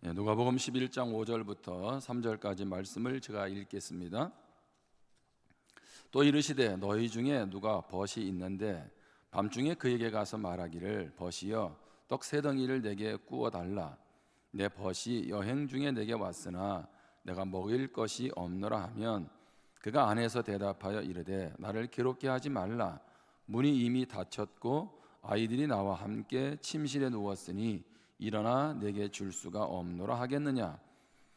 누가복음 11장 5절부터 3절까지 말씀을 제가 읽겠습니다. 또 이르시되 너희 중에 누가 벗이 있는데 밤중에 그에게 가서 말하기를 벗이여 떡 세 덩이를 내게 구워 달라. 내 벗이 여행 중에 내게 왔으나 내가 먹일 것이 없노라 하면 그가 안에서 대답하여 이르되 나를 괴롭게 하지 말라. 문이 이미 닫혔고 아이들이 나와 함께 침실에 누웠으니 일어나 내게 줄 수가 없노라 하겠느냐.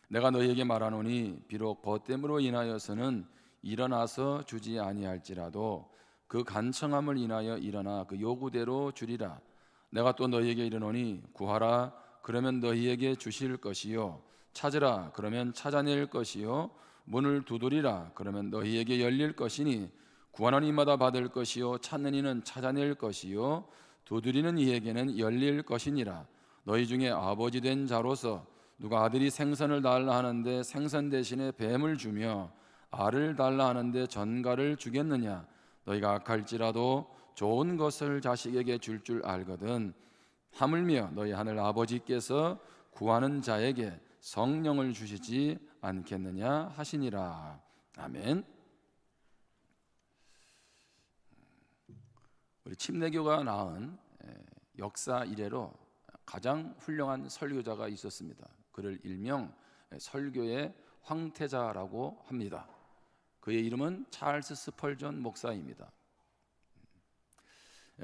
내가 너희에게 말하노니 비록 벗됨으로 인하여서는 일어나서 주지 아니할지라도 그 간청함을 인하여 일어나 그 요구대로 주리라. 내가 또 너희에게 이르노니 구하라 그러면 너희에게 주실 것이요 찾으라 그러면 찾아낼 것이요 문을 두드리라 그러면 너희에게 열릴 것이니 구하는 이마다 받을 것이요 찾는 이는 찾아낼 것이요 두드리는 이에게는 열릴 것이니라. 너희 중에 아버지 된 자로서 누가 아들이 생선을 달라 하는데 생선 대신에 뱀을 주며 알을 달라 하는데 전갈을 주겠느냐. 너희가 악할지라도 좋은 것을 자식에게 줄 알거든 하물며 너희 하늘 아버지께서 구하는 자에게 성령을 주시지 않겠느냐 하시니라. 아멘. 우리 침례교가 낳은 역사 이래로 가장 훌륭한 설교자가 있었습니다. 그를 일명 설교의 황태자라고 합니다. 그의 이름은 찰스 스펄전 목사입니다.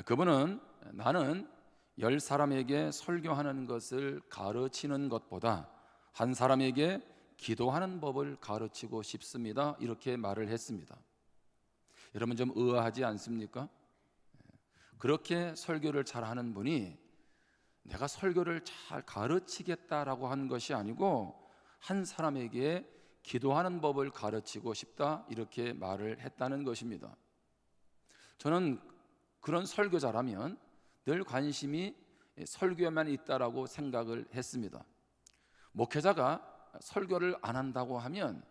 그분은 나는 10사람에게 설교하는 것을 가르치는 것보다 한 사람에게 기도하는 법을 가르치고 싶습니다. 이렇게 말을 했습니다. 여러분 좀 의아하지 않습니까? 그렇게 설교를 잘하는 분이 내가 설교를 잘 가르치겠다라고 한 것이 아니고 한 사람에게 기도하는 법을 가르치고 싶다 이렇게 말을 했다는 것입니다. 저는 그런 설교자라면 늘 관심이 설교에만 있다라고 생각을 했습니다. 목회자가 설교를 안 한다고 하면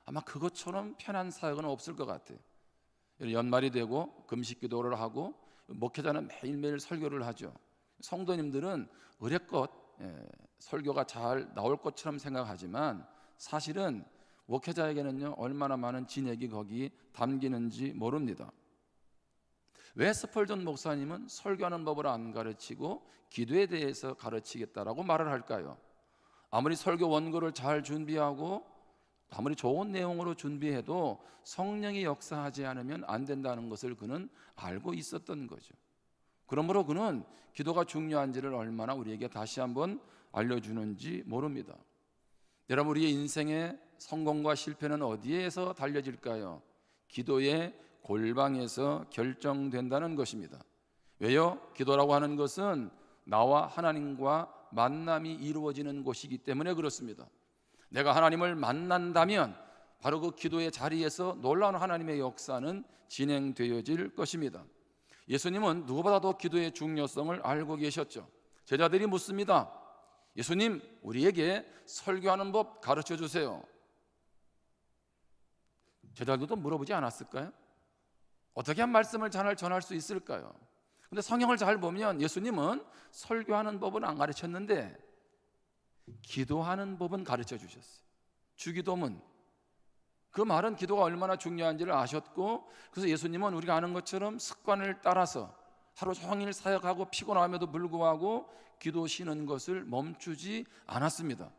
아마 그것처럼 편한 사역은 없을 것 같아요. 연말이 되고 금식 기도를 하고 목회자는 매일매일 설교를 하죠. 성도님들은 의례껏 설교가 잘 나올 것처럼 생각하지만 사실은 목회자에게는요 얼마나 많은 진액이 거기 담기는지 모릅니다. 왜 스펄전 목사님은 설교하는 법을 안 가르치고 기도에 대해서 가르치겠다라고 말을 할까요? 아무리 설교 원고를 잘 준비하고 아무리 좋은 내용으로 준비해도 성령이 역사하지 않으면 안 된다는 것을 그는 알고 있었던 거죠. 그러므로 그는 기도가 중요한지를 얼마나 우리에게 다시 한번 알려주는지 모릅니다. 여러분 우리의 인생의 성공과 실패는 어디에서 달려질까요? 기도의 골방에서 결정된다는 것입니다. 왜요? 기도라고 하는 것은 나와 하나님과 만남이 이루어지는 곳이기 때문에 그렇습니다. 내가 하나님을 만난다면 바로 그 기도의 자리에서 놀라운 하나님의 역사는 진행되어질 것입니다. 예수님은 누구보다도 기도의 중요성을 알고 계셨죠. 제자들이 묻습니다. 예수님, 우리에게 설교하는 법 가르쳐 주세요. 제자들도 물어보지 않았을까요? 어떻게 한 말씀을 잘 전할 수 있을까요? 근데 성경을 잘 보면 예수님은 설교하는 법은 안 가르쳤는데 기도하는 법은 가르쳐 주셨어요. 주기도문. 그 말은 기도가 얼마나 중요한지를 아셨고 그래서 예수님은 우리가 아는 것처럼 습관을 따라서 하루 종일 사역하고 피곤함에도 불구하고 기도 쉬는 것을 멈추지 않았습니다.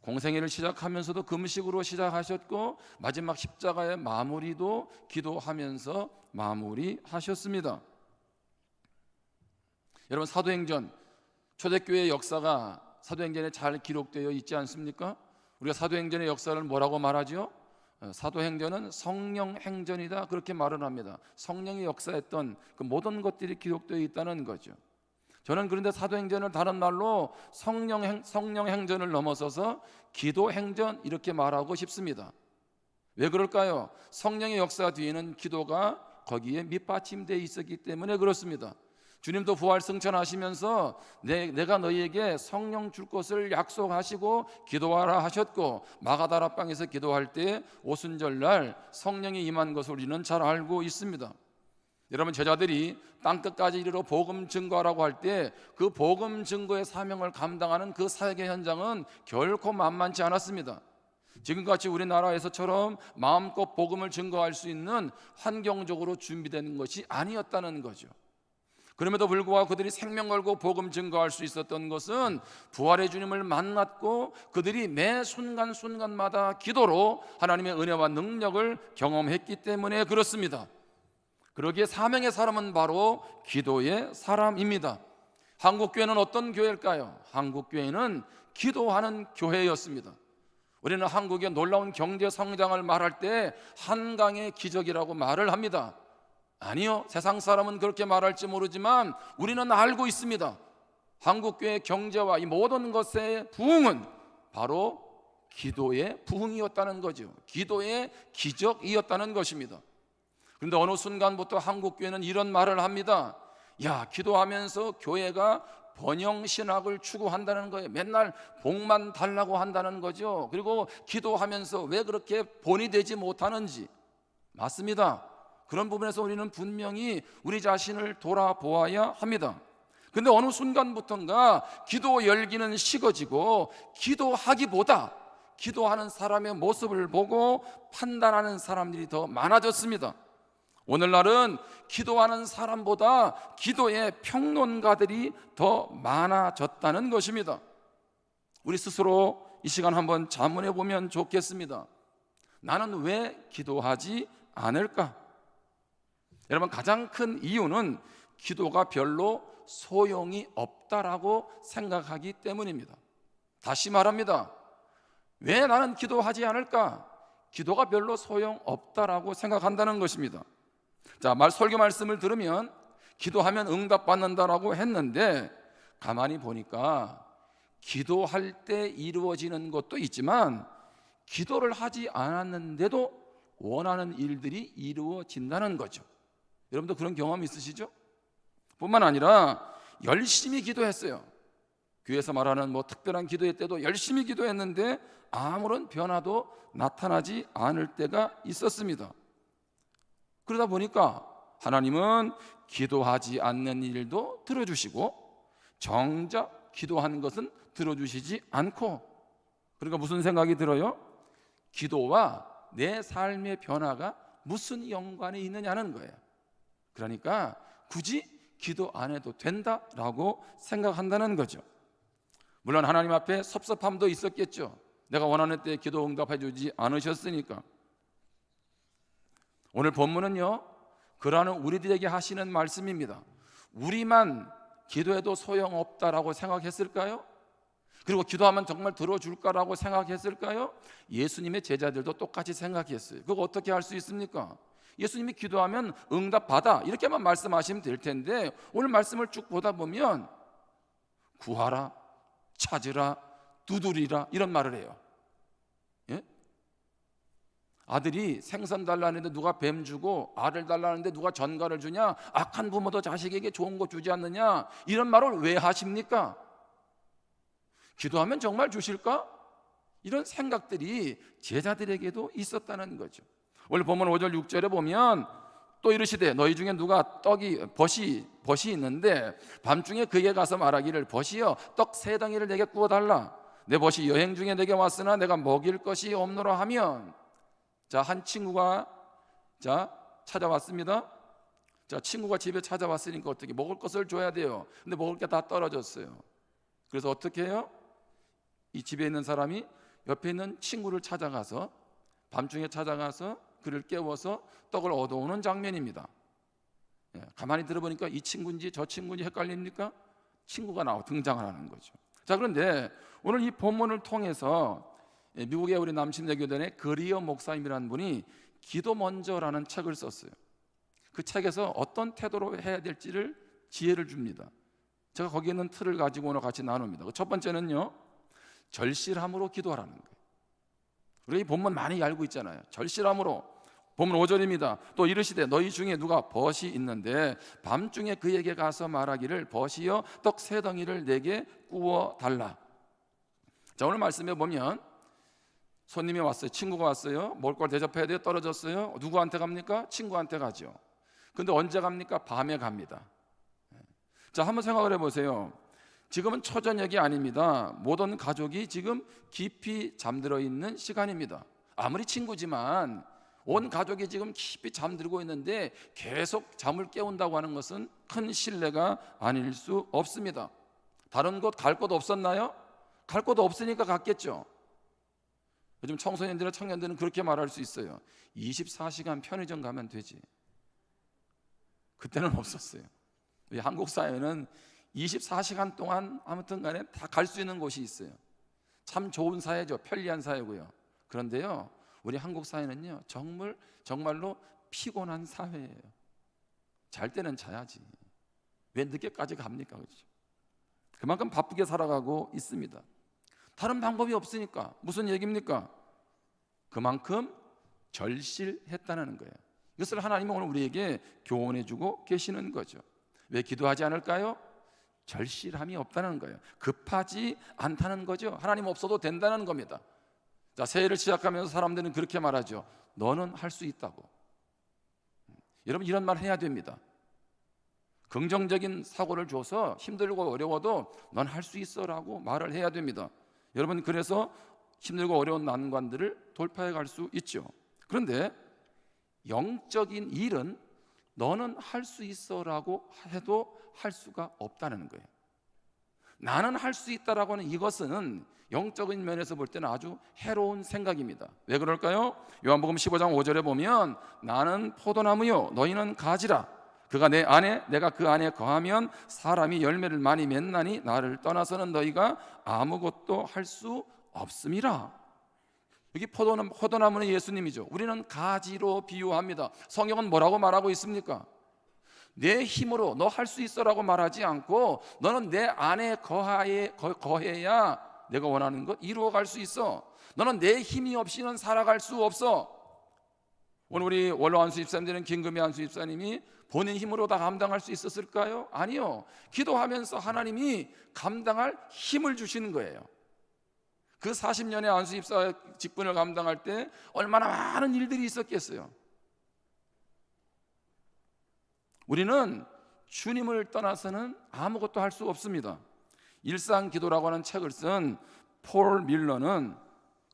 공생애를 시작하면서도 금식으로 시작하셨고 마지막 십자가의 마무리도 기도하면서 마무리하셨습니다. 여러분 사도행전 초대교회의 역사가 사도행전에 잘 기록되어 있지 않습니까? 우리가 사도행전의 역사를 뭐라고 말하죠? 사도행전은 성령행전이다 그렇게 말을 합니다. 성령이 역사했던 그 모든 것들이 기록되어 있다는 거죠. 저는 그런데 사도행전을 다른 말로 성령행전을 넘어서서 기도행전 이렇게 말하고 싶습니다. 왜 그럴까요? 성령의 역사 뒤에는 기도가 거기에 밑받침되어 있었기 때문에 그렇습니다. 주님도 부활 승천하시면서 내가 너희에게 성령 줄 것을 약속하시고 기도하라 하셨고 마가다라 방에서 기도할 때 오순절날 성령이 임한 것을 우리는 잘 알고 있습니다. 여러분, 제자들이 땅끝까지 이르러 복음 증거하라고 할 때 그 복음 증거의 사명을 감당하는 그 사역의 현장은 결코 만만치 않았습니다. 지금같이 우리나라에서처럼 마음껏 복음을 증거할 수 있는 환경적으로 준비되는 것이 아니었다는 거죠. 그럼에도 불구하고 그들이 생명 걸고 복음 증거할 수 있었던 것은 부활의 주님을 만났고 그들이 매 순간순간마다 기도로 하나님의 은혜와 능력을 경험했기 때문에 그렇습니다. 그러기에 사명의 사람은 바로 기도의 사람입니다. 한국교회는 어떤 교회일까요? 한국교회는 기도하는 교회였습니다. 우리는 한국의 놀라운 경제 성장을 말할 때 한강의 기적이라고 말을 합니다. 아니요, 세상 사람은 그렇게 말할지 모르지만 우리는 알고 있습니다. 한국교회의 경제와 이 모든 것의 부흥은 바로 기도의 부흥이었다는 거죠. 기도의 기적이었다는 것입니다. 그런데 어느 순간부터 한국교회는 이런 말을 합니다. 야, 기도하면서 교회가 번영신학을 추구한다는 거예요. 맨날 복만 달라고 한다는 거죠. 그리고 기도하면서 왜 그렇게 본이 되지 못하는지. 맞습니다. 그런 부분에서 우리는 분명히 우리 자신을 돌아보아야 합니다. 그런데 어느 순간부터인가 기도 열기는 식어지고 기도하기보다 기도하는 사람의 모습을 보고 판단하는 사람들이 더 많아졌습니다. 오늘날은 기도하는 사람보다 기도의 평론가들이 더 많아졌다는 것입니다. 우리 스스로 이 시간 한번 자문해 보면 좋겠습니다. 나는 왜 기도하지 않을까? 여러분, 가장 큰 이유는 기도가 별로 소용이 없다라고 생각하기 때문입니다. 다시 말합니다. 왜 나는 기도하지 않을까? 기도가 별로 소용없다라고 생각한다는 것입니다. 자, 설교 말씀을 들으면 기도하면 응답받는다라고 했는데 가만히 보니까 기도할 때 이루어지는 것도 있지만 기도를 하지 않았는데도 원하는 일들이 이루어진다는 거죠. 여러분도 그런 경험 있으시죠? 뿐만 아니라 열심히 기도했어요. 교회에서 말하는 특별한 기도회 때도 열심히 기도했는데 아무런 변화도 나타나지 않을 때가 있었습니다. 그러다 보니까 하나님은 기도하지 않는 일도 들어주시고 정작 기도하는 것은 들어주시지 않고, 그러니까 무슨 생각이 들어요? 기도와 내 삶의 변화가 무슨 연관이 있느냐는 거예요. 그러니까 굳이 기도 안 해도 된다라고 생각한다는 거죠. 물론 하나님 앞에 섭섭함도 있었겠죠. 내가 원하는 때 기도 응답해 주지 않으셨으니까. 오늘 본문은요, 그러한 우리들에게 하시는 말씀입니다. 우리만 기도해도 소용없다라고 생각했을까요? 그리고 기도하면 정말 들어줄까라고 생각했을까요? 예수님의 제자들도 똑같이 생각했어요. 그거 어떻게 할 수 있습니까? 예수님이 기도하면 응답받아 이렇게만 말씀하시면 될 텐데 오늘 말씀을 쭉 보다 보면 구하라, 찾으라, 두드리라 이런 말을 해요. 예? 아들이 생선 달라는데 누가 뱀 주고 아들 달라는데 누가 전갈을 주냐? 악한 부모도 자식에게 좋은 거 주지 않느냐? 이런 말을 왜 하십니까? 기도하면 정말 주실까? 이런 생각들이 제자들에게도 있었다는 거죠. 오늘 본문 5절 6절에 보면 또 이르시되 너희 중에 누가 벗이 있는데 밤중에 그에게 가서 말하기를 벗이여 떡 3덩이를 내게 구워달라. 내 벗이 여행 중에 내게 왔으나 내가 먹일 것이 없노라 하면, 한 친구가 찾아왔습니다. 친구가 집에 찾아왔으니까 어떻게 먹을 것을 줘야 돼요. 근데 먹을 게 다 떨어졌어요. 그래서 어떻게 해요? 이 집에 있는 사람이 옆에 있는 친구를 찾아가서 밤중에 찾아가서 그를 깨워서 떡을 얻어오는 장면입니다. 가만히 들어보니까 이 친구인지 저 친구인지 헷갈립니까? 친구가 등장을 하는 거죠. 그런데 오늘 이 본문을 통해서 미국의 우리 남신대교단의 그리어 목사님이라는 분이 기도 먼저라는 책을 썼어요. 그 책에서 어떤 태도로 해야 될지를 지혜를 줍니다. 제가 거기에 있는 틀을 가지고 오늘 같이 나눕니다. 첫 번째는요, 절실함으로 기도하라는 거예요. 우리 이 본문 많이 알고 있잖아요. 절실함으로. 본문 5절입니다. 또 이르시되 너희 중에 누가 벗이 있는데 밤중에 그에게 가서 말하기를 벗이여 떡 3덩이를 내게 구워 달라. 오늘 말씀에 보면 손님이 왔어요. 친구가 왔어요. 먹을 걸 대접해야 돼요. 떨어졌어요. 누구한테 갑니까? 친구한테 가죠. 근데 언제 갑니까? 밤에 갑니다. 자, 한번 생각을 해보세요. 지금은 초저녁이 아닙니다. 모든 가족이 지금 깊이 잠들어 있는 시간입니다. 아무리 친구지만 온 가족이 지금 깊이 잠들고 있는데 계속 잠을 깨운다고 하는 것은 큰 신뢰가 아닐 수 없습니다. 다른 곳 갈 곳 없었나요? 갈 곳 없으니까 갔겠죠. 요즘 청소년들이나 청년들은 그렇게 말할 수 있어요. 24시간 편의점 가면 되지. 그때는 없었어요. 한국 사회는 24시간 동안 아무튼 간에 다 갈 수 있는 곳이 있어요. 참 좋은 사회죠. 편리한 사회고요. 그런데요, 우리 한국 사회는요, 정말로 피곤한 사회예요. 잘 때는 자야지. 왜 늦게까지 갑니까? 그렇죠? 그만큼 바쁘게 살아가고 있습니다. 다른 방법이 없으니까. 무슨 얘기입니까? 그만큼 절실했다는 거예요. 이것을 하나님은 오늘 우리에게 교훈해 주고 계시는 거죠. 왜 기도하지 않을까요? 절실함이 없다는 거예요. 급하지 않다는 거죠. 하나님 없어도 된다는 겁니다. 자, 새해를 시작하면서 사람들은 그렇게 말하죠. 너는 할 수 있다고. 여러분, 이런 말 해야 됩니다. 긍정적인 사고를 줘서 힘들고 어려워도 넌 할 수 있어라고 말을 해야 됩니다. 여러분, 그래서 힘들고 어려운 난관들을 돌파해 갈 수 있죠. 그런데 영적인 일은 너는 할 수 있어라고 해도 할 수가 없다는 거예요. 나는 할 수 있다라고 하는 이것은 영적인 면에서 볼 때는 아주 해로운 생각입니다. 왜 그럴까요? 요한복음 15장 5절에 보면 나는 포도나무요 너희는 가지라. 그가 내 안에 내가 그 안에 거하면 사람이 열매를 많이 맺나니 나를 떠나서는 너희가 아무것도 할 수 없음이라. 여기 포도나무는 예수님이죠. 우리는 가지로 비유합니다. 성경은 뭐라고 말하고 있습니까? 내 힘으로 너 할 수 있어라고 말하지 않고 너는 내 안에 거해야 내가 원하는 것 이루어갈 수 있어. 너는 내 힘이 없이는 살아갈 수 없어. 오늘 우리 원로 안수 집사님들은 김금희 안수 집사님이 본인 힘으로 다 감당할 수 있었을까요? 아니요. 기도하면서 하나님이 감당할 힘을 주시는 거예요. 그 40년의 안수 집사 직분을 감당할 때 얼마나 많은 일들이 있었겠어요. 우리는 주님을 떠나서는 아무것도 할 수 없습니다. 일상기도라고 하는 책을 쓴 폴 밀러는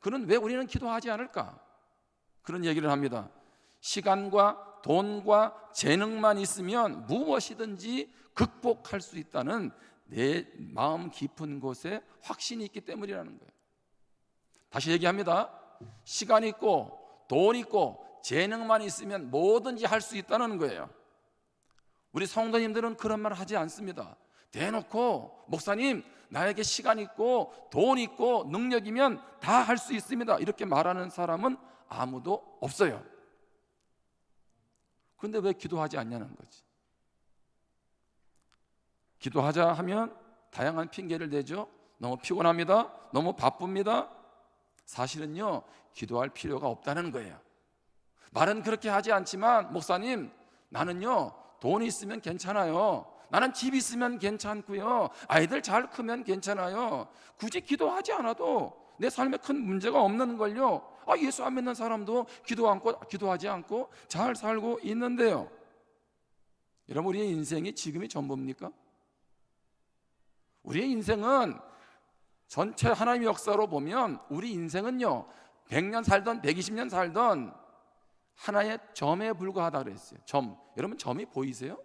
그는 왜 우리는 기도하지 않을까? 그런 얘기를 합니다. 시간과 돈과 재능만 있으면 무엇이든지 극복할 수 있다는 내 마음 깊은 곳에 확신이 있기 때문이라는 거예요. 다시 얘기합니다. 시간 있고 돈 있고 재능만 있으면 뭐든지 할 수 있다는 거예요. 우리 성도님들은 그런 말 하지 않습니다. 대놓고 목사님 나에게 시간 있고 돈 있고 능력이면 다 할 수 있습니다 이렇게 말하는 사람은 아무도 없어요. 그런데 왜 기도하지 않냐는 거지. 기도하자 하면 다양한 핑계를 대죠. 너무 피곤합니다. 너무 바쁩니다. 사실은요, 기도할 필요가 없다는 거예요. 말은 그렇게 하지 않지만 목사님 나는요 돈 있으면 괜찮아요. 나는 집 있으면 괜찮고요. 아이들 잘 크면 괜찮아요. 굳이 기도하지 않아도 내 삶에 큰 문제가 없는 걸요. 예수 안 믿는 사람도 기도하지 않고 잘 살고 있는데요. 여러분, 우리의 인생이 지금이 전부입니까? 우리의 인생은 전체 하나님의 역사로 보면 우리 인생은요 100년 살던 120년 살던 하나의 점에 불과하다 그랬어요. 점. 여러분, 점이 보이세요?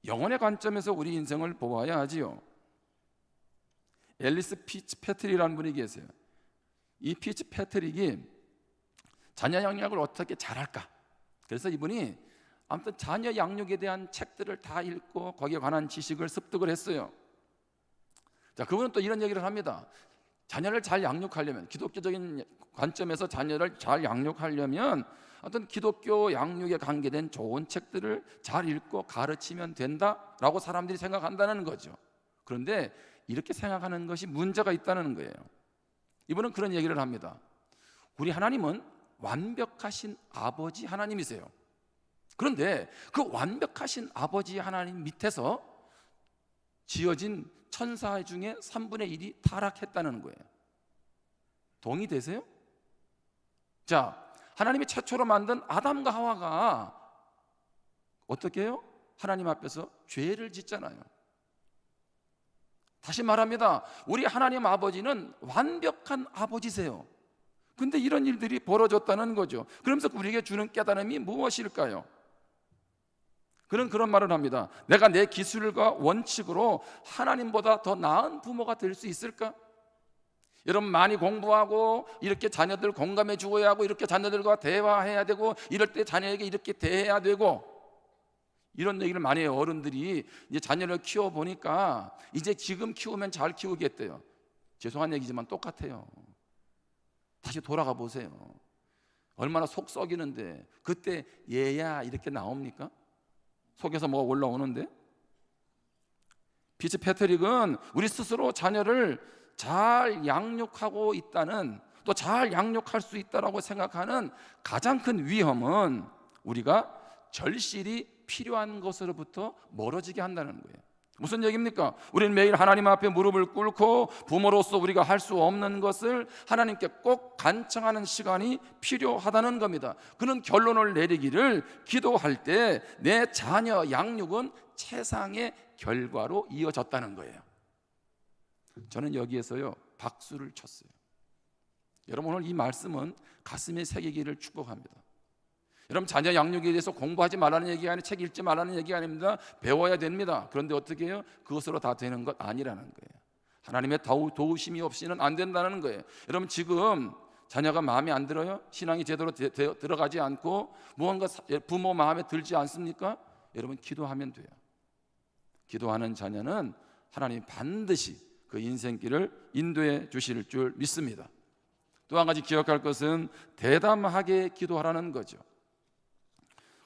영혼의 관점에서 우리 인생을 보아야 하지요. 앨리스 피츠패트릭이라는 분이 계세요. 이 피츠패트릭이 자녀 양육을 어떻게 잘할까? 그래서 이분이 아무튼 자녀 양육에 대한 책들을 다 읽고 거기에 관한 지식을 습득을 했어요. 자, 그분은 또 이런 얘기를 합니다. 자녀를 잘 양육하려면, 기독교적인 관점에서 자녀를 잘 양육하려면 어떤 기독교 양육에 관계된 좋은 책들을 잘 읽고 가르치면 된다라고 사람들이 생각한다는 거죠. 그런데 이렇게 생각하는 것이 문제가 있다는 거예요. 이분은 그런 얘기를 합니다. 우리 하나님은 완벽하신 아버지 하나님이세요. 그런데 그 완벽하신 아버지 하나님 밑에서 지어진 천사 중에 3분의 1이 타락했다는 거예요. 동의되세요? 자, 하나님이 최초로 만든 아담과 하와가 어떻게 해요? 하나님 앞에서 죄를 짓잖아요. 다시 말합니다. 우리 하나님 아버지는 완벽한 아버지세요. 근데 이런 일들이 벌어졌다는 거죠. 그러면서 우리에게 주는 깨달음이 무엇일까요? 그는 그런 말을 합니다. 내가 내 기술과 원칙으로 하나님보다 더 나은 부모가 될 수 있을까? 여러분, 많이 공부하고 이렇게 자녀들 공감해 주어야 하고 이렇게 자녀들과 대화해야 되고 이럴 때 자녀에게 이렇게 대해야 되고 이런 얘기를 많이 해요. 어른들이 이제 자녀를 키워보니까 이제 지금 키우면 잘 키우겠대요. 죄송한 얘기지만 똑같아요. 다시 돌아가 보세요. 얼마나 속 썩이는데 그때 얘야 이렇게 나옵니까? 속에서 뭐가 올라오는데? 피츠패트릭은 우리 스스로 자녀를 잘 양육하고 있다는, 또 잘 양육할 수 있다라고 생각하는 가장 큰 위험은 우리가 절실히 필요한 것으로부터 멀어지게 한다는 거예요. 무슨 얘기입니까? 우리는 매일 하나님 앞에 무릎을 꿇고 부모로서 우리가 할 수 없는 것을 하나님께 꼭 간청하는 시간이 필요하다는 겁니다. 그는 결론을 내리기를 기도할 때 내 자녀 양육은 최상의 결과로 이어졌다는 거예요. 저는 여기에서요 박수를 쳤어요. 여러분, 오늘 이 말씀은 가슴에 새기기를 축복합니다. 여러분, 자녀 양육에 대해서 공부하지 말라는 얘기가 아니라 책 읽지 말라는 얘기가 아닙니다. 배워야 됩니다. 그런데 어떻게 해요? 그것으로 다 되는 것 아니라는 거예요. 하나님의 도우심이 없이는 안 된다는 거예요. 여러분, 지금 자녀가 마음에 안 들어요? 신앙이 제대로 들어가지 않고 무언가 부모 마음에 들지 않습니까? 여러분, 기도하면 돼요. 기도하는 자녀는 하나님이 반드시 그 인생길을 인도해 주실 줄 믿습니다. 또 한 가지 기억할 것은 대담하게 기도하라는 거죠.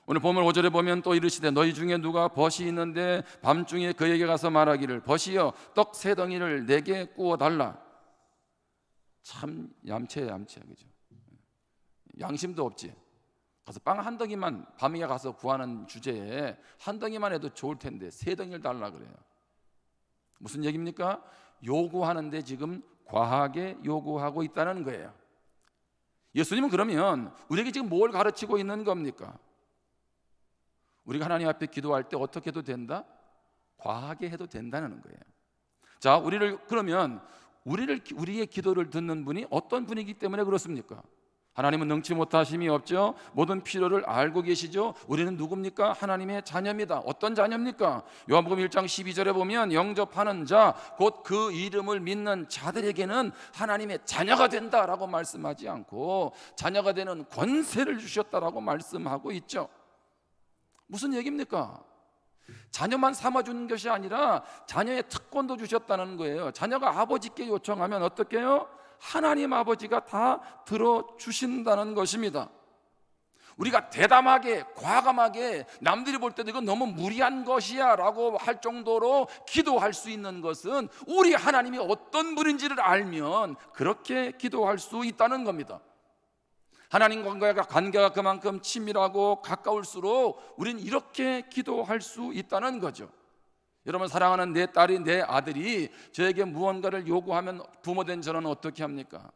오늘 본문 5절에 보면 또 이르시되 너희 중에 누가 벗이 있는데 밤중에 그에게 가서 말하기를 벗이여 떡 3덩이를 내게 구워 달라. 참 얌체야, 그죠? 양심도 없지. 가서 빵 한 덩이만 밤에 가서 구하는 주제에 한 덩이만 해도 좋을 텐데 3덩이를 달라 그래요. 무슨 얘기입니까? 요구하는데 지금 과하게 요구하고 있다는 거예요. 예수님은 그러면 우리에게 지금 뭘 가르치고 있는 겁니까? 우리가 하나님 앞에 기도할 때 어떻게 해도 된다? 과하게 해도 된다는 거예요. 자, 우리의 기도를 듣는 분이 어떤 분이기 때문에 그렇습니까? 하나님은 능치 못하심이 없죠. 모든 필요를 알고 계시죠. 우리는 누굽니까? 하나님의 자녀입니다. 어떤 자녀입니까? 요한복음 1장 12절에 보면 영접하는 자, 곧 그 이름을 믿는 자들에게는 하나님의 자녀가 된다라고 말씀하지 않고 자녀가 되는 권세를 주셨다라고 말씀하고 있죠. 무슨 얘기입니까? 자녀만 삼아주는 것이 아니라 자녀의 특권도 주셨다는 거예요. 자녀가 아버지께 요청하면 어떻게 해요? 하나님 아버지가 다 들어주신다는 것입니다. 우리가 대담하게, 과감하게 남들이 볼 때도 이건 너무 무리한 것이야 라고 할 정도로 기도할 수 있는 것은 우리 하나님이 어떤 분인지를 알면 그렇게 기도할 수 있다는 겁니다. 하나님과의 관계가 그만큼 친밀하고 가까울수록 우리는 이렇게 기도할 수 있다는 거죠. 여러분, 사랑하는 내 딸이, 내 아들이 저에게 무언가를 요구하면 부모된 저는 어떻게 합니까?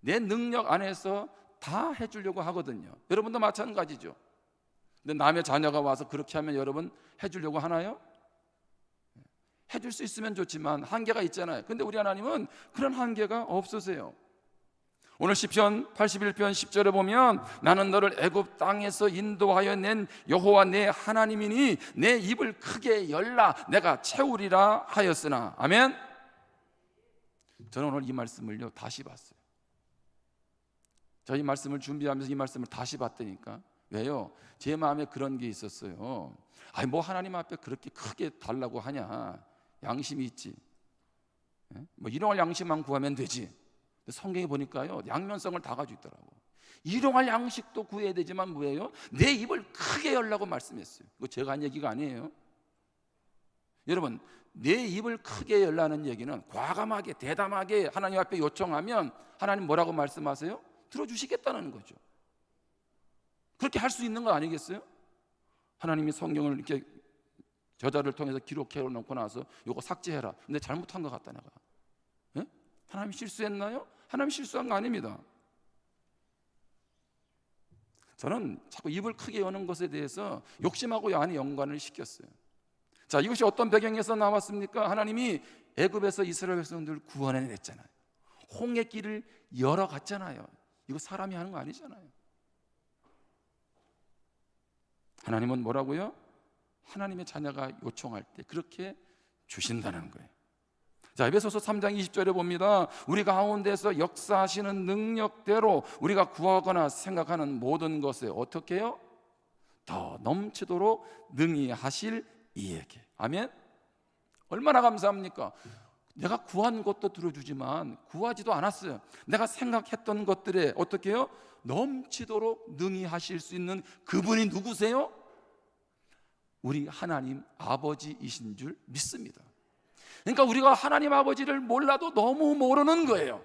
내 능력 안에서 다 해주려고 하거든요. 여러분도 마찬가지죠. 근데 남의 자녀가 와서 그렇게 하면 여러분 해주려고 하나요? 해줄 수 있으면 좋지만 한계가 있잖아요. 근데 우리 하나님은 그런 한계가 없으세요. 오늘 시편 81편 10절에 보면 나는 너를 애굽 땅에서 인도하여 낸 여호와 내 하나님이니 내 입을 크게 열라 내가 채우리라 하였으나. 아멘. 저는 오늘 이 말씀을요 다시 봤어요. 이 말씀을 준비하면서 이 말씀을 다시 봤다니까. 왜요? 제 마음에 그런 게 있었어요. 아니 뭐 하나님 앞에 그렇게 크게 달라고 하냐, 양심이 있지. 뭐 일용할 양심만 구하면 되지. 성경에 보니까요 양면성을 다 가지고 있더라고. 일용할 양식도 구해야 되지만 뭐예요? 내 입을 크게 열라고 말씀했어요. 이거 제가 한 얘기가 아니에요. 여러분, 내 입을 크게 열라는 얘기는 과감하게 대담하게 하나님 앞에 요청하면 하나님 뭐라고 말씀하세요? 들어주시겠다는 거죠. 그렇게 할 수 있는 거 아니겠어요? 하나님이 성경을 이렇게 저자를 통해서 기록해 놓고 나서 이거 삭제해라. 근데 잘못한 것 같다 내가. 네? 하나님 실수했나요? 하나님 실수한 거 아닙니다. 저는 자꾸 입을 크게 여는 것에 대해서 욕심하고 야한의 연관을 시켰어요. 자, 이것이 어떤 배경에서 나왔습니까? 하나님이 애굽에서 이스라엘 백성들을 구원해냈잖아요. 홍해 길을 열어갔잖아요. 이거 사람이 하는 거 아니잖아요. 하나님은 뭐라고요? 하나님의 자녀가 요청할 때 그렇게 주신다는 거예요. 자, 에베소서 3장 20절에 봅니다. 우리 가운데서 역사하시는 능력대로 우리가 구하거나 생각하는 모든 것에 어떻게 해요? 더 넘치도록 능히 하실 이에게. 아멘. 얼마나 감사합니까? 내가 구한 것도 들어주지만 구하지도 않았어요. 내가 생각했던 것들에 어떻게 해요? 넘치도록 능히 하실 수 있는 그분이 누구세요? 우리 하나님 아버지이신 줄 믿습니다. 그러니까 우리가 하나님 아버지를 몰라도 너무 모르는 거예요.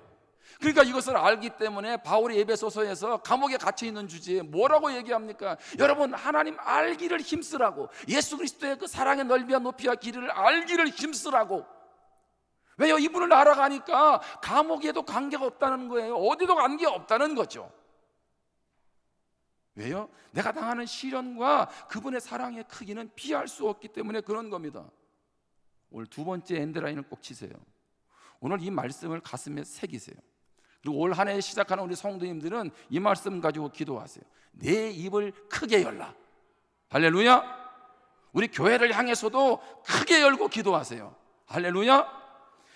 그러니까 이것을 알기 때문에 바울이 에베소서에서 감옥에 갇혀 있는 주제에 뭐라고 얘기합니까? 여러분, 하나님 알기를 힘쓰라고, 예수 그리스도의 그 사랑의 넓이와 높이와 길이를 알기를 힘쓰라고. 왜요? 이분을 알아가니까 감옥에도 관계가 없다는 거예요. 어디도 관계가 없다는 거죠. 왜요? 내가 당하는 시련과 그분의 사랑의 크기는 피할 수 없기 때문에 그런 겁니다. 오늘 두 번째 엔드라인을 꼭 치세요. 오늘 이 말씀을 가슴에 새기세요. 그리고 올 한 해 시작하는 우리 성도님들은 이 말씀 가지고 기도하세요. 내 입을 크게 열라. 할렐루야. 우리 교회를 향해서도 크게 열고 기도하세요. 할렐루야.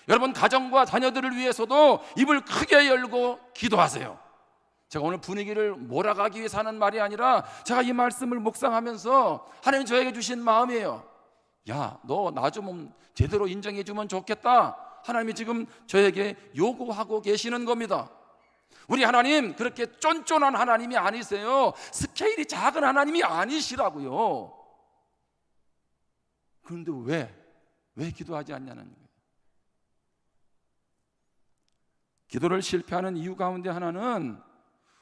여러분 가정과 자녀들을 위해서도 입을 크게 열고 기도하세요. 제가 오늘 분위기를 몰아가기 위해서 하는 말이 아니라 제가 이 말씀을 묵상하면서 하나님 저에게 주신 마음이에요. 야, 너 나 좀 제대로 인정해 주면 좋겠다. 하나님이 지금 저에게 요구하고 계시는 겁니다. 우리 하나님 그렇게 쫀쫀한 하나님이 아니세요. 스케일이 작은 하나님이 아니시라고요. 그런데 왜 기도하지 않냐는 거예요. 기도를 실패하는 이유 가운데 하나는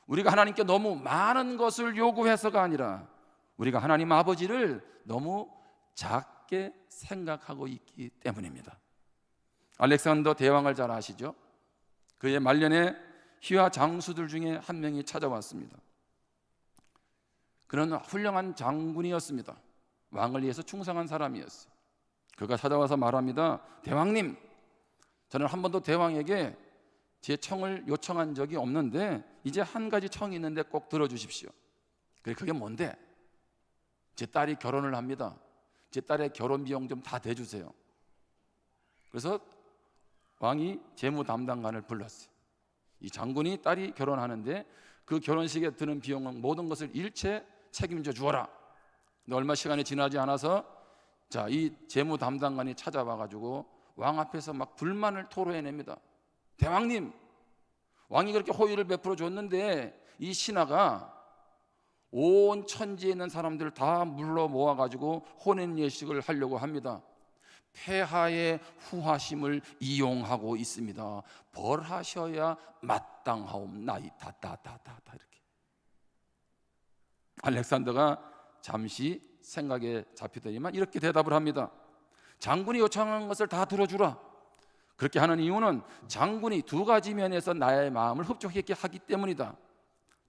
우리가 하나님께 너무 많은 것을 요구해서가 아니라 우리가 하나님 아버지를 너무 작게 생각하고 있기 때문입니다. 알렉산더 대왕을 잘 아시죠? 그의 말년에 희화 장수들 중에 한 명이 찾아왔습니다. 그는 훌륭한 장군이었습니다. 왕을 위해서 충성한 사람이었어요. 그가 찾아와서 말합니다. 대왕님, 저는 한 번도 대왕에게 제 청을 요청한 적이 없는데 이제 한 가지 청이 있는데 꼭 들어주십시오. 그게 뭔데? 제 딸이 결혼을 합니다. 제 딸의 결혼 비용 좀 다 대주세요. 그래서 왕이 재무 담당관을 불렀어요. 이 장군이 딸이 결혼하는데 그 결혼식에 드는 비용은 모든 것을 일체 책임져 주어라. 근데 얼마 시간이 지나지 않아서 이 재무 담당관이 찾아와 가지고 왕 앞에서 막 불만을 토로해냅니다. 대왕님, 왕이 그렇게 호의를 베풀어 줬는데 이 신하가 온 천지에 있는 사람들을 다 물러 모아가지고 혼인 예식을 하려고 합니다. 폐하의 후하심을 이용하고 있습니다. 벌하셔야 마땅하옵나이다. 이렇게 알렉산더가 잠시 생각에 잡히더니만 이렇게 대답을 합니다. 장군이 요청한 것을 다 들어주라. 그렇게 하는 이유는 장군이 두 가지 면에서 나의 마음을 흡족하게 하기 때문이다.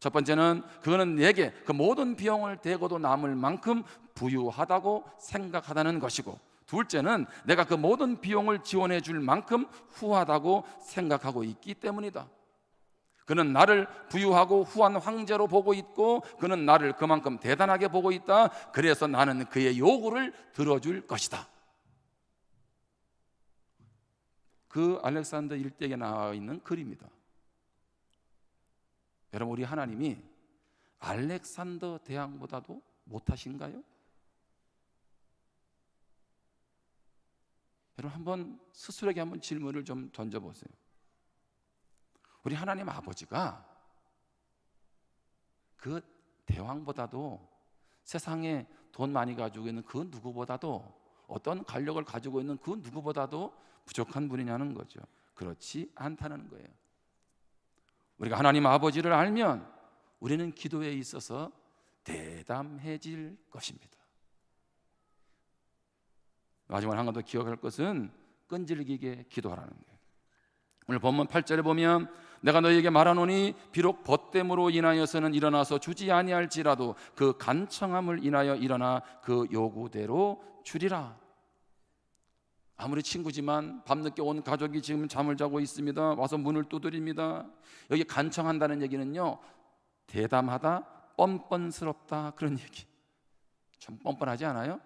첫 번째는 그거는 내게 그 모든 비용을 대고도 남을 만큼 부유하다고 생각하다는 것이고, 둘째는 내가 그 모든 비용을 지원해 줄 만큼 후하다고 생각하고 있기 때문이다. 그는 나를 부유하고 후한 황제로 보고 있고 그는 나를 그만큼 대단하게 보고 있다. 그래서 나는 그의 요구를 들어줄 것이다. 그 알렉산더 일대기에 나와 있는 글입니다. 여러분, 우리 하나님이 알렉산더 대왕보다도 못하신가요? 여러분, 한번 스스로에게 한번 질문을 좀 던져보세요. 우리 하나님 아버지가 그 대왕보다도 세상에 돈 많이 가지고 있는 그 누구보다도 어떤 권력을 가지고 있는 그 누구보다도 부족한 분이냐는 거죠. 그렇지 않다는 거예요. 우리가 하나님 아버지를 알면 우리는 기도에 있어서 대담해질 것입니다. 마지막으로 한 가지 더 기억할 것은 끈질기게 기도하라는 거예요. 오늘 본문 8절에 보면 내가 너희에게 말하노니 비록 벗됨으로 인하여서는 일어나서 주지 아니할지라도 그 간청함을 인하여 일어나 그 요구대로 주리라. 아무리 친구지만 밤늦게 온 가족이 지금 잠을 자고 있습니다. 와서 문을 두드립니다. 여기 간청한다는 얘기는요, 대담하다, 뻔뻔스럽다, 그런 얘기. 참 뻔뻔하지 않아요?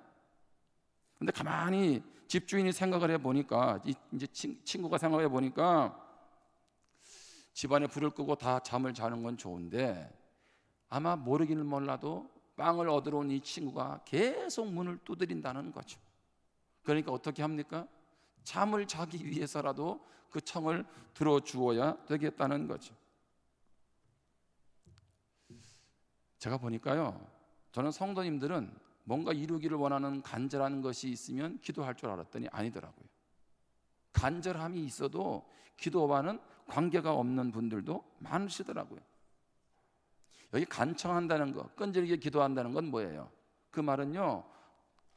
근데 가만히 집주인이 생각을 해보니까, 이제 친구가 생각해 보니까 집안에 불을 끄고 다 잠을 자는 건 좋은데 아마 모르기는 몰라도 빵을 얻으러 온 이 친구가 계속 문을 두드린다는 거죠. 그러니까 어떻게 합니까? 잠을 자기 위해서라도 그 청을 들어주어야 되겠다는 거죠. 제가 보니까요, 저는 성도님들은 뭔가 이루기를 원하는 간절한 것이 있으면 기도할 줄 알았더니 아니더라고요. 간절함이 있어도 기도와는 관계가 없는 분들도 많으시더라고요. 여기 간청한다는 거, 끈질기게 기도한다는 건 뭐예요? 그 말은요,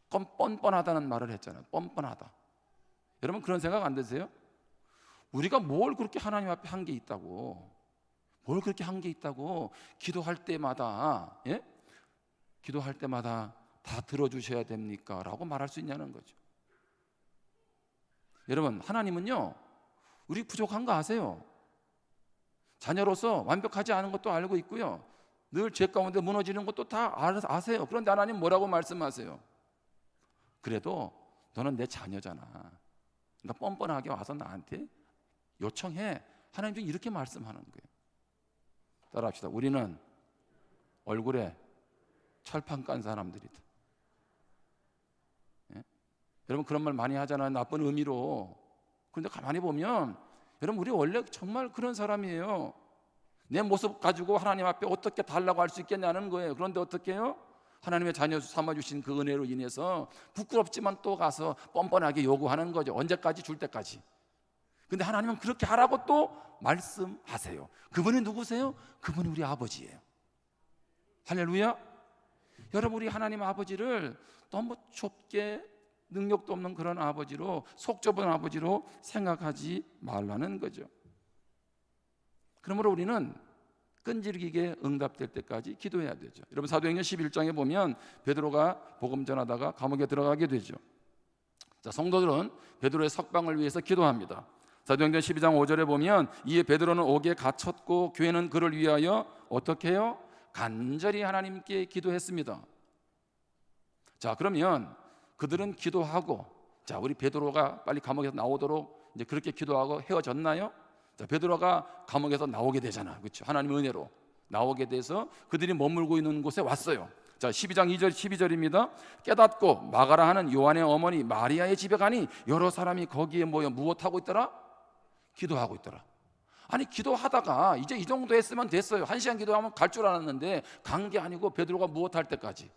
뻔뻔하다는 말을 했잖아요. 뻔뻔하다. 여러분 그런 생각 안 드세요? 우리가 뭘 그렇게 하나님 앞에 한 게 있다고, 뭘 그렇게 한 게 있다고 기도할 때마다, 예? 기도할 때마다 다 들어주셔야 됩니까? 라고 말할 수 있냐는 거죠. 여러분, 하나님은요, 우리 부족한 거 아세요? 자녀로서 완벽하지 않은 것도 알고 있고요, 늘 죄 가운데 무너지는 것도 다 아세요. 그런데 하나님 뭐라고 말씀하세요? 그래도 너는 내 자녀잖아. 그러니까 뻔뻔하게 와서 나한테 요청해. 하나님 좀 이렇게 말씀하는 거예요. 따라합시다. 우리는 얼굴에 철판 깐 사람들이다. 예? 여러분 그런 말 많이 하잖아요, 나쁜 의미로. 그런데 가만히 보면 여러분 우리 원래 정말 그런 사람이에요. 내 모습 가지고 하나님 앞에 어떻게 달라고 할 수 있겠냐는 거예요. 그런데 어떻게 해요? 하나님의 자녀 삼아주신 그 은혜로 인해서 부끄럽지만 또 가서 뻔뻔하게 요구하는 거죠. 언제까지? 줄 때까지. 근데 하나님은 그렇게 하라고 또 말씀하세요. 그분이 누구세요? 그분이 우리 아버지예요. 할렐루야. 여러분 우리 하나님 아버지를 너무 좁게 능력도 없는 그런 아버지로, 속 좁은 아버지로 생각하지 말라는 거죠. 그러므로 우리는 끈질기게 응답될 때까지 기도해야 되죠. 여러분 사도행전 11장에 보면 베드로가 복음 전하다가 감옥에 들어가게 되죠. 자, 성도들은 베드로의 석방을 위해서 기도합니다. 사도행전 12장 5절에 보면 이에 베드로는 옥에 갇혔고 교회는 그를 위하여 어떻게 해요? 간절히 하나님께 기도했습니다. 자, 그러면 그들은 기도하고, 자, 우리 베드로가 빨리 감옥에서 나오도록 이제 그렇게 기도하고 헤어졌나요? 자, 베드로가 감옥에서 나오게 되잖아, 그렇죠? 하나님의 은혜로 나오게 돼서 그들이 머물고 있는 곳에 왔어요. 자, 12장 2절 12절입니다. 깨닫고 마가라 하는 요한의 어머니 마리아의 집에 가니 여러 사람이 거기에 모여 무엇하고 있더라? 기도하고 있더라. 아니 기도하다가 이제 이 정도 했으면 됐어요. 1시간 기도하면 갈 줄 알았는데 간 게 아니고 베드로가 무엇할 때까지,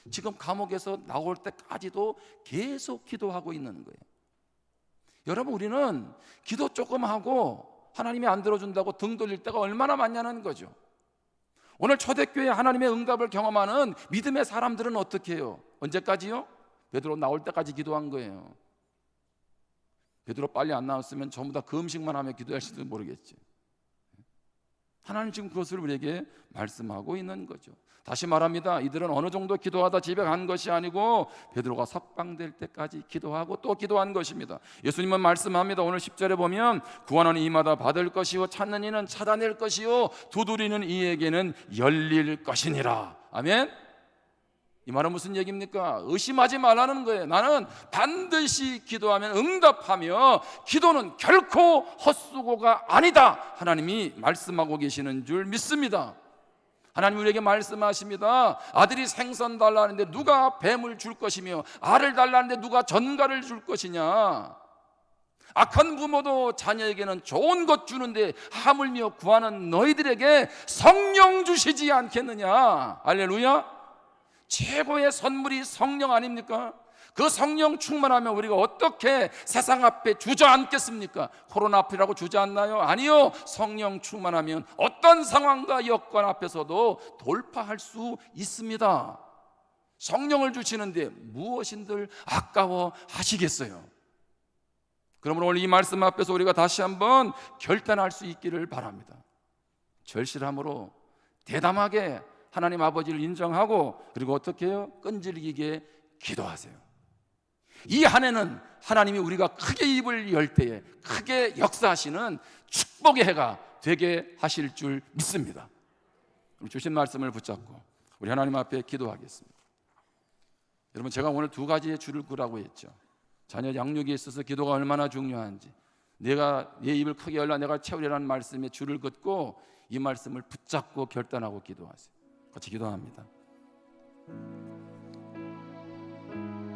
지금 감옥에서 나올 때까지도 계속 기도하고 있는 거예요. 여러분 우리는 기도 조금 하고 하나님이 안 들어준다고 등 돌릴 때가 얼마나 많냐는 거죠. 오늘 초대교회 하나님의 응답을 경험하는 믿음의 사람들은 어떻게 해요? 언제까지요? 베드로 나올 때까지 기도한 거예요. 베드로 빨리 안 나왔으면 전부 다 그 음식만 하며 기도할지도 모르겠지. 하나님 지금 그것을 우리에게 말씀하고 있는 거죠. 다시 말합니다. 이들은 어느 정도 기도하다 집에 간 것이 아니고 베드로가 석방될 때까지 기도하고 또 기도한 것입니다. 예수님은 말씀합니다. 오늘 10절에 보면 구하는 이마다 받을 것이요 찾는 이는 찾아낼 것이요 두드리는 이에게는 열릴 것이니라. 아멘. 이 말은 무슨 얘기입니까? 의심하지 말라는 거예요. 나는 반드시 기도하면 응답하며 기도는 결코 헛수고가 아니다, 하나님이 말씀하고 계시는 줄 믿습니다. 하나님 우리에게 말씀하십니다. 아들이 생선 달라는데 누가 뱀을 줄 것이며 알을 달라는데 누가 전갈을 줄 것이냐. 악한 부모도 자녀에게는 좋은 것 주는데 하물며 구하는 너희들에게 성령 주시지 않겠느냐. 할렐루야. 최고의 선물이 성령 아닙니까? 그 성령 충만하면 우리가 어떻게 세상 앞에 주저앉겠습니까? 코로나 앞이라고 주저앉나요? 아니요. 성령 충만하면 어떤 상황과 여건 앞에서도 돌파할 수 있습니다. 성령을 주시는데 무엇인들 아까워 하시겠어요? 그러므로 오늘 이 말씀 앞에서 우리가 다시 한번 결단할 수 있기를 바랍니다. 절실함으로 대담하게 하나님 아버지를 인정하고, 그리고 어떻게 해요? 끈질기게 기도하세요. 이 한 해는 하나님이 우리가 크게 입을 열 때에 크게 역사하시는 축복의 해가 되게 하실 줄 믿습니다. 주신 말씀을 붙잡고 우리 하나님 앞에 기도하겠습니다. 여러분, 제가 오늘 두 가지의 줄을 끄라고 했죠. 자녀 양육에 있어서 기도가 얼마나 중요한지, 내가 내 입을 크게 열라 내가 채우리라는 말씀에 줄을 긋고 이 말씀을 붙잡고 결단하고 기도하세요. 같이 기도합니다.